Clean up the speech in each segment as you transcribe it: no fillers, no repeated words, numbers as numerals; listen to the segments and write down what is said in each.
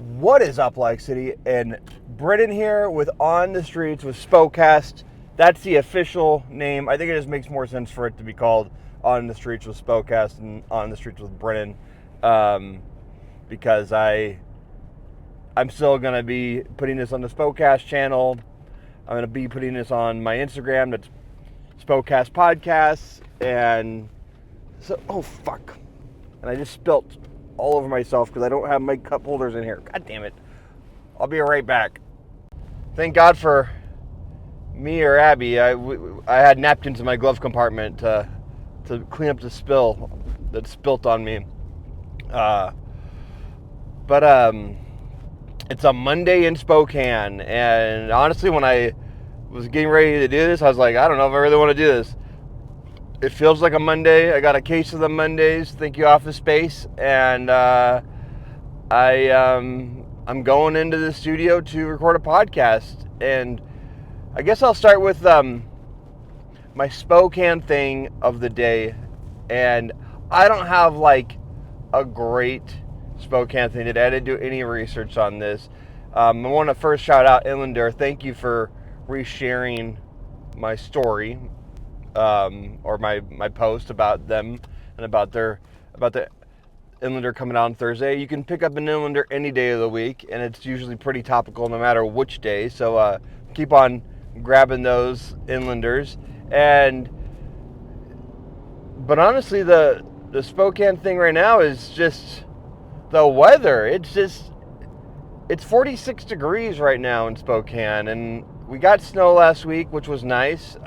What is up, Like City? And Brennan here with On the Streets with Spokast. That's the official name. I think it just makes more sense for it to be called On the Streets with Spokast and On the Streets with Brennan, because I'm still going to be putting this on the Spokast channel. I'm going to be putting this on my Instagram. That's Spokast Podcasts. And so, oh fuck. And I just spilt all over myself because I don't have my cup holders in here. God damn it. I'll be right back. Thank God for me or Abby. I had napkins in my glove compartment to clean up the spill that spilt on me. But it's a Monday in Spokane, and honestly, when I was getting ready to do this, I was like, I don't know if I really want to do this. It feels like a Monday. I got a case of the Mondays. Thank you, Office Space. And I'm going into the studio to record a podcast. And I guess I'll start with my Spokane Thing of the day. And I don't have like a great Spokane Thing today. I didn't do any research on this. I want to first shout out Inlander. Thank you for resharing my story. Or my post about them and about the Inlander coming out on Thursday. You can pick up an Inlander any day of the week, and it's usually pretty topical no matter which day. So keep on grabbing those Inlanders. But honestly, the Spokane thing right now is just the weather. It's 46 degrees right now in Spokane, and we got snow last week, which was nice.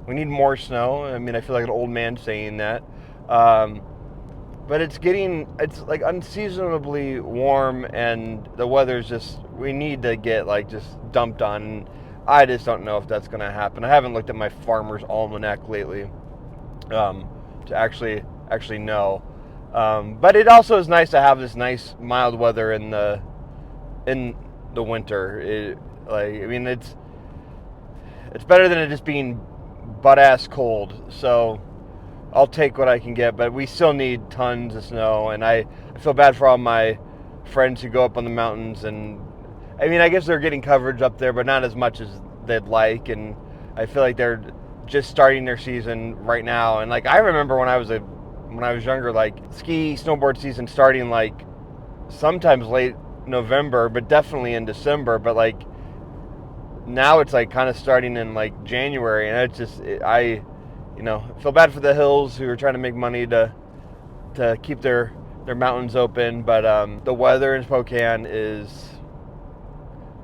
We need more snow. I mean, I feel like an old man saying that. But it's like unseasonably warm, and the weather's just, we need to get like just dumped on. I just don't know if that's going to happen. I haven't looked at my farmer's almanac lately to actually know. But it also is nice to have this nice mild weather in the winter. It's better than it just being butt-ass cold, so I'll take what I can get, but we still need tons of snow, and I feel bad for all my friends who go up on the mountains, and I mean, I guess they're getting coverage up there, but not as much as they'd like, and I feel like they're just starting their season right now, and like, I remember when I was younger, like, snowboard season starting like sometimes late November, but definitely in December, but like, now it's like kind of starting in like January, and it's just I feel bad for the hills who are trying to make money to keep their mountains open. But the weather in Spokane is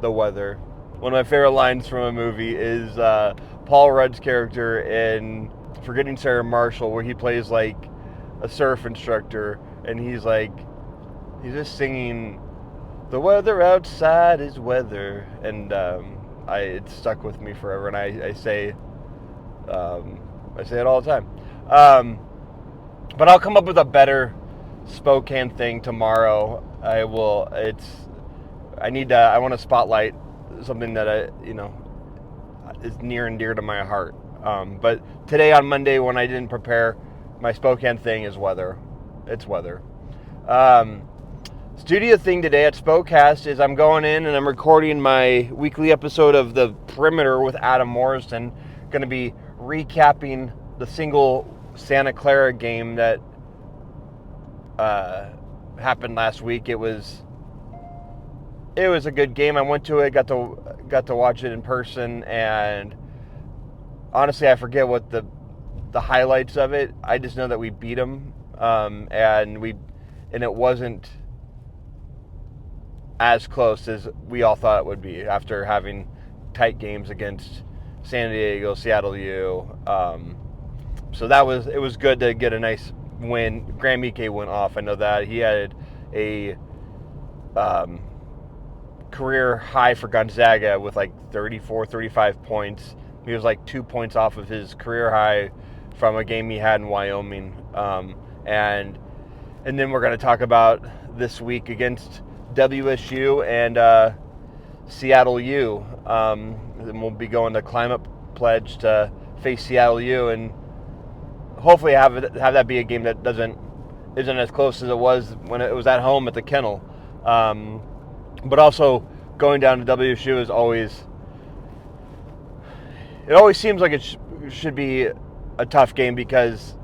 the weather. One of my favorite lines from a movie is Paul Rudd's character in Forgetting Sarah Marshall, where he plays like a surf instructor, and he's just singing, "The weather outside is weather," and it stuck with me forever, and I say it all the time. But I'll come up with a better Spokane thing tomorrow. I want to spotlight something that is near and dear to my heart. But today on Monday, when I didn't prepare, my Spokane thing is weather. It's weather. Studio thing today at Spokast is I'm going in and I'm recording my weekly episode of The Perimeter with Adam Morrison. Going to be recapping the single Santa Clara game that happened last week. It was a good game. I went to it, got to watch it in person, and honestly, I forget what the highlights of it. I just know that we beat them, and it wasn't as close as we all thought it would be after having tight games against San Diego, Seattle U. So it was good to get a nice win. Graham Ike went off. I know that he had a career high for Gonzaga with like 34, 35 points. He was like 2 points off of his career high from a game he had in Wyoming. And then we're going to talk about this week against WSU and Seattle U. Then we'll be going to Climb Up Pledge to face Seattle U, and hopefully have that be a game that isn't as close as it was when it was at home at the Kennel. but also going down to WSU is always, it always seems like it should be a tough game because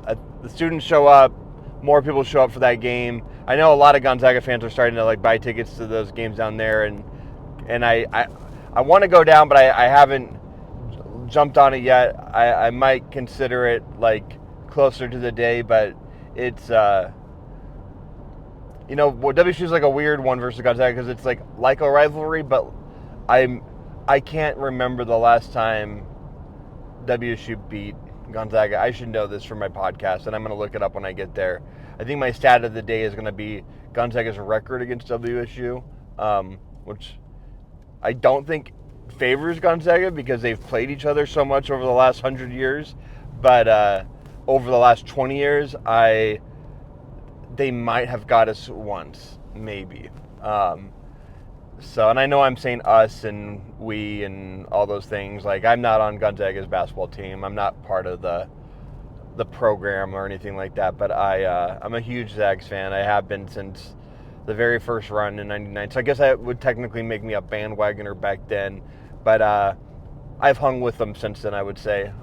the students show up, more people show up for that game. I know a lot of Gonzaga fans are starting to like buy tickets to those games down there, and I want to go down, but I haven't jumped on it yet. I might consider it like closer to the day, but it's WSU is like a weird one versus Gonzaga because it's like a rivalry, but I can't remember the last time WSU beat Gonzaga. I should know this from my podcast, and I'm going to look it up when I get there. I think my stat of the day is going to be Gonzaga's record against WSU, which I don't think favors Gonzaga because they've played each other so much over the last 100 years. But over the last 20 years, they might have got us once, maybe. And I know I'm saying us and we and all those things. Like, I'm not on Gonzaga's basketball team. I'm not part of the program or anything like that. But I'm a huge Zags fan. I have been since the very first run in '99. So I guess that would technically make me a bandwagoner back then. But I've hung with them since then, I would say.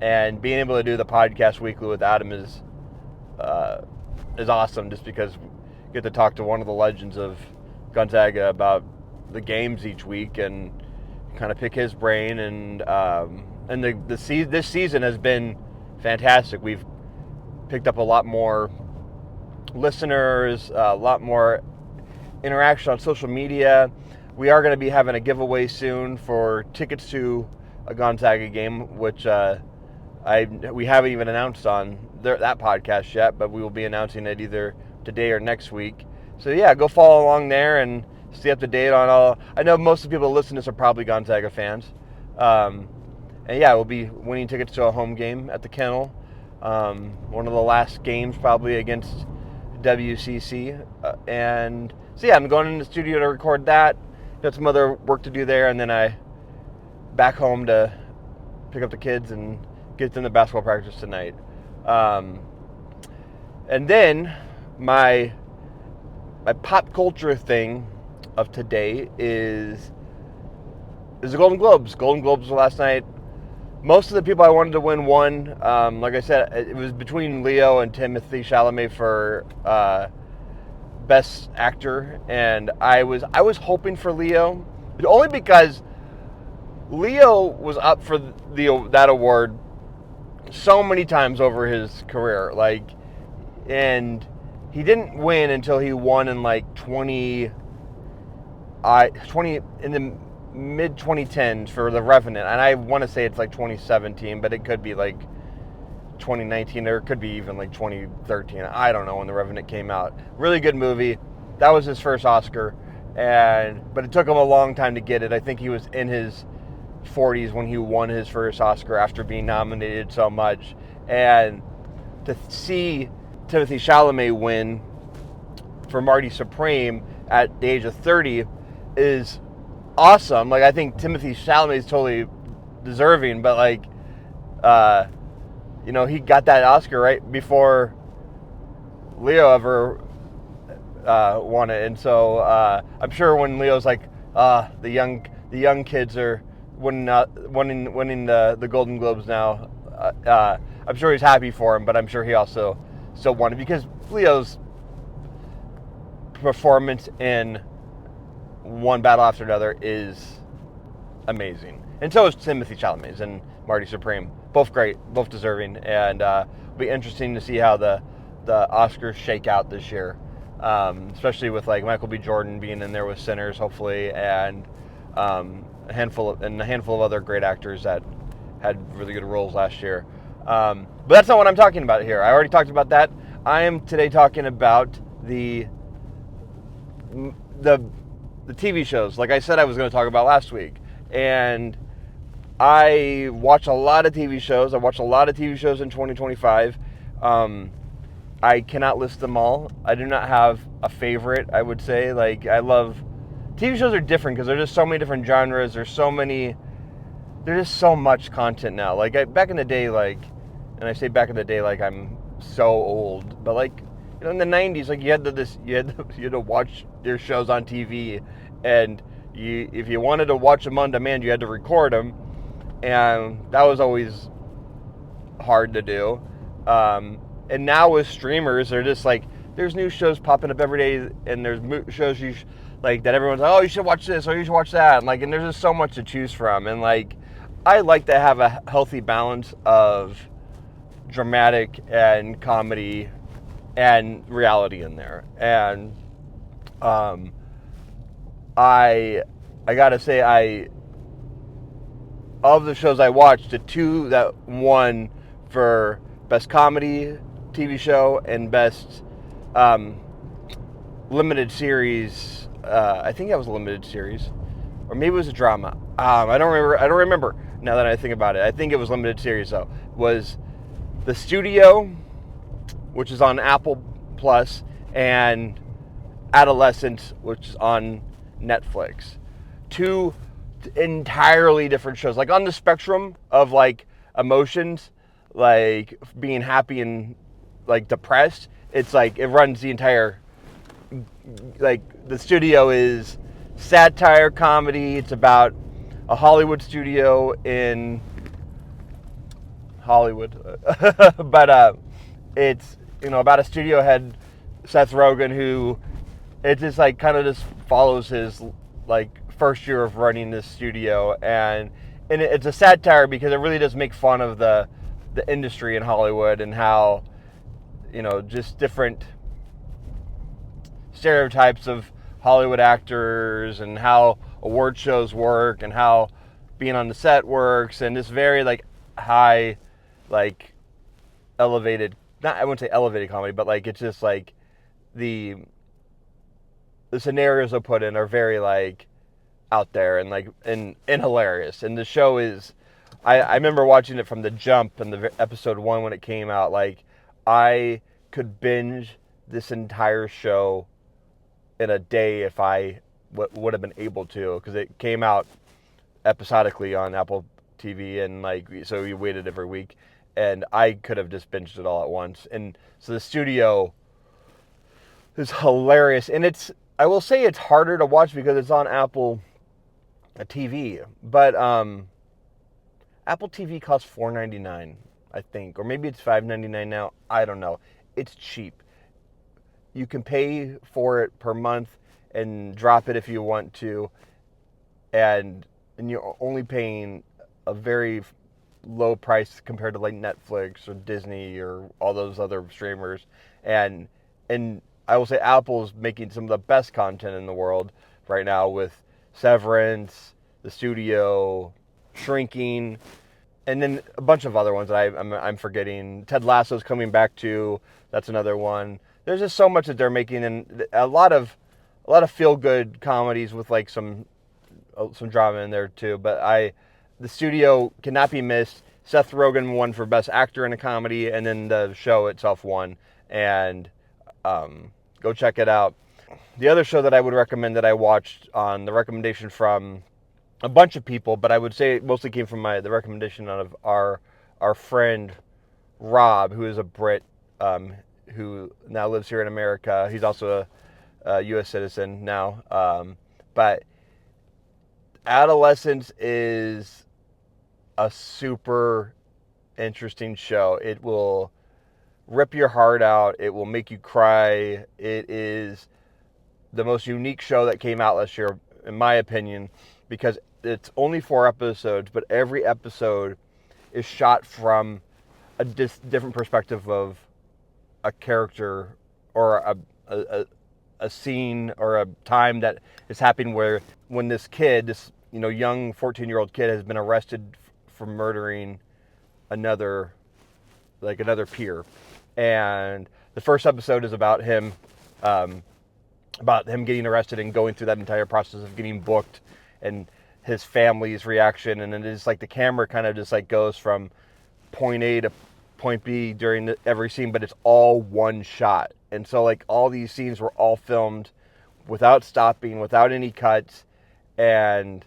And being able to do the podcast weekly with Adam is awesome, just because we get to talk to one of the legends of Gonzaga about the games each week and kind of pick his brain. And this season has been fantastic. We've picked up a lot more listeners, a lot more interaction on social media. We are going to be having a giveaway soon for tickets to a Gonzaga game, which we haven't even announced on that podcast yet, but we will be announcing it either today or next week. So yeah, go follow along there and stay up to date on all. I know most of the people that listen to this are probably Gonzaga fans. And yeah, we'll be winning tickets to a home game at the Kennel. One of the last games probably against WCC. And so yeah, I'm going in the studio to record that. Got some other work to do there, and then I back home to pick up the kids and get them to basketball practice tonight. And then my pop culture thing of today is the Golden Globes. Golden Globes were last night. Most of the people I wanted to win won. Like I said, it was between Leo and Timothée Chalamet for Best Actor, and I was hoping for Leo, only because Leo was up for that award so many times over his career, and he didn't win until he won in 20 in the mid 2010s for The Revenant, and I want to say it's 2017, but it could be 2019, or it could be even 2013. I don't know when The Revenant came out. Really good movie. That was his first Oscar, but it took him a long time to get it. I think he was in his 40s when he won his first Oscar after being nominated so much. And to see Timothée Chalamet win for Marty Supreme at the age of 30 is awesome. I think Timothée Chalamet is totally deserving, but he got that Oscar right before Leo ever won it, and so I'm sure when Leo's the young kids are winning the Golden Globes now, I'm sure he's happy for him, but I'm sure he also still won it because Leo's performance in One Battle After Another is amazing, and so is Timothée Chalamet's and Marty Supreme. Both great, both deserving, and it'll be interesting to see how the Oscars shake out this year, especially with Michael B. Jordan being in there with Sinners, hopefully, and a handful of other great actors that had really good roles last year. But that's not what I'm talking about here. I already talked about that. I am today talking about the TV shows, like I said I was going to talk about last week, and I watch a lot of TV shows. I watched a lot of TV shows in 2025. I cannot list them all. I do not have a favorite, I would say. I love... TV shows are different because there's just so many different genres. There's just so much content now. Back in the day, and I say back in the day I'm so old, but in the 90s, like, you had to watch your shows on TV, and if you wanted to watch them on demand, you had to record them, and that was always hard to do. And now with streamers, they're just like, there's new shows popping up every day, and there's shows like that everyone's like, oh, you should watch this or you should watch that, and there's just so much to choose from, and like, I like to have a healthy balance of dramatic and comedy and reality in there. And I gotta say, of the shows I watched, the two that won for best comedy TV show and best limited series, I think that was a limited series, or maybe it was a drama. I don't remember now that I think about it. I think it was limited series though. Was The Studio, which is on Apple Plus, and Adolescence, which is on Netflix. Two entirely different shows, like on the spectrum of like emotions, like being happy and like depressed. It's like it runs the entire, like, The Studio is satire comedy. It's about a Hollywood studio in Hollywood, but it's about a studio head, Seth Rogen, who it just like kind of just follows his like first year of running this studio, and it's a satire because it really does make fun of the industry in Hollywood and how just different stereotypes of Hollywood actors and how award shows work and how being on the set works, and this very like high, like elevated, not, I wouldn't say elevated comedy, but like it's just like the scenarios they put in are very like out there and like and hilarious. And the show is, I remember watching it from the jump in the episode 1 when it came out. Like, I could binge this entire show in a day if I would have been able to, because it came out episodically on Apple TV, and like, so we waited every week, and I could have just binged it all at once. And so The Studio is hilarious, and I will say it's harder to watch because it's on Apple TV, but Apple TV costs $4.99, I think, or maybe it's $5.99 now. I don't know. It's cheap. You can pay for it per month and drop it if you want to, and you're only paying a very low price compared to like Netflix or Disney or all those other streamers. And I will say Apple's making some of the best content in the world right now with Severance, The Studio, Shrinking, and then a bunch of other ones that I'm forgetting. Ted Lasso's coming back too. That's another one. There's just so much that they're making, and a lot of feel-good comedies with like some drama in there too. But The Studio cannot be missed. Seth Rogen won for Best Actor in a Comedy, and then the show itself won. And go check it out. The other show that I would recommend that I watched on the recommendation from a bunch of people, but I would say it mostly came from the recommendation of our friend Rob, who is a Brit, who now lives here in America. He's also a U.S. citizen now. But Adolescence is a super interesting show. It will rip your heart out. It will make you cry. It is the most unique show that came out last year, in my opinion, because it's only 4 episodes, but every episode is shot from a different perspective of a character or a scene or a time that is happening when this kid, this young 14-year-old kid, has been arrested for murdering another peer. And the first episode is about him getting arrested and going through that entire process of getting booked and his family's reaction. And then it's like the camera kind of just like goes from point A to point B during every scene, but it's all one shot. And so like all these scenes were all filmed without stopping, without any cuts, and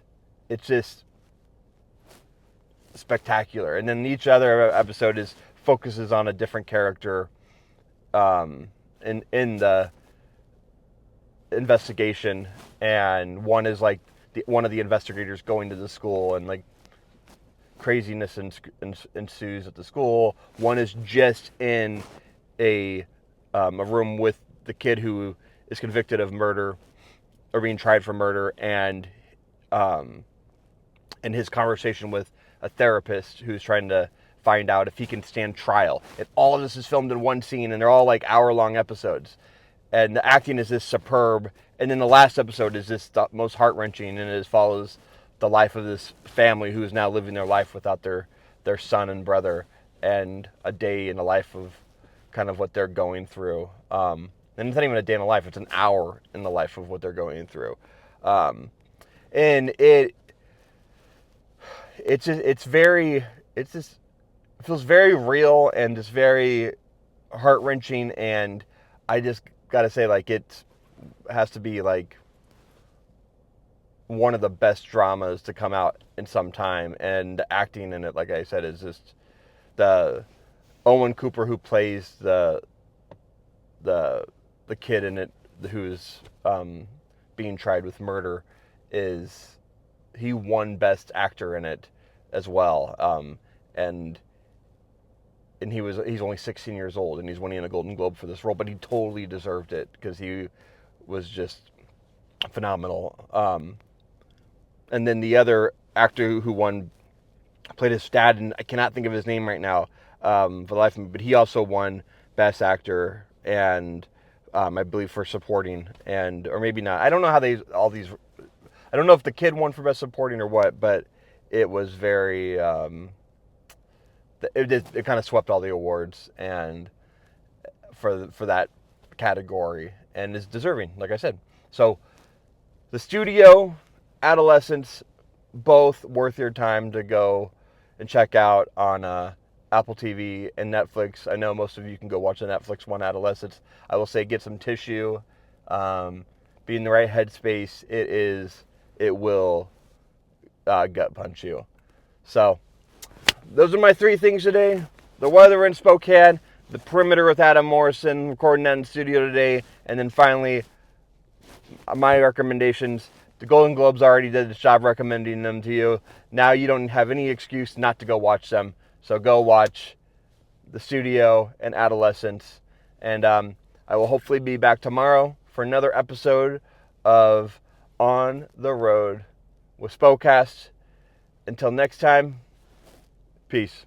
it's just spectacular. And then each other episode focuses on a different character, and in the investigation, and one is like one of the investigators going to the school, and like craziness ensues at the school. One is just in a room with the kid who is convicted of murder or being tried for murder, and his conversation with a therapist who's trying to find out if he can stand trial. And all of this is filmed in one scene, and they're all like hour-long episodes. And the acting is just superb. And then the last episode is just the most heart-wrenching, and it follows the life of this family who is now living their life without their son and brother, and a day in the life of kind of what they're going through. And it's not even a day in the life; it's an hour in the life of what they're going through. And it feels very real and just very heart-wrenching, and I just gotta say, like, it has to be like one of the best dramas to come out in some time, and the acting in it, like I said, is just the Owen Cooper, who plays the kid in it who's being tried with murder, he won Best Actor in it as well, and he's only 16 years old, and he's winning a Golden Globe for this role, but he totally deserved it because he was just phenomenal. And then the other actor who played his dad, and I cannot think of his name right now for the life of me, but he also won Best Actor, and I believe for supporting, or maybe not. I don't know how I don't know if the kid won for Best Supporting or what, but it was very, it kind of swept all the awards and for that category, and is deserving, like I said. So the Studio, Adolescence, both worth your time to go and check out on Apple TV and Netflix. I know most of you can go watch the Netflix one, Adolescence. I will say get some tissue, be in the right headspace. It will gut punch you. So those are my three things today. The weather in Spokane, the perimeter with Adam Morrison, recording that in the studio today, and then finally my recommendations. The Golden Globes already did its job recommending them to you. Now you don't have any excuse not to go watch them. So go watch The Studio and Adolescence. And I will hopefully be back tomorrow for another episode of On the Road with Spokast. Until next time, peace.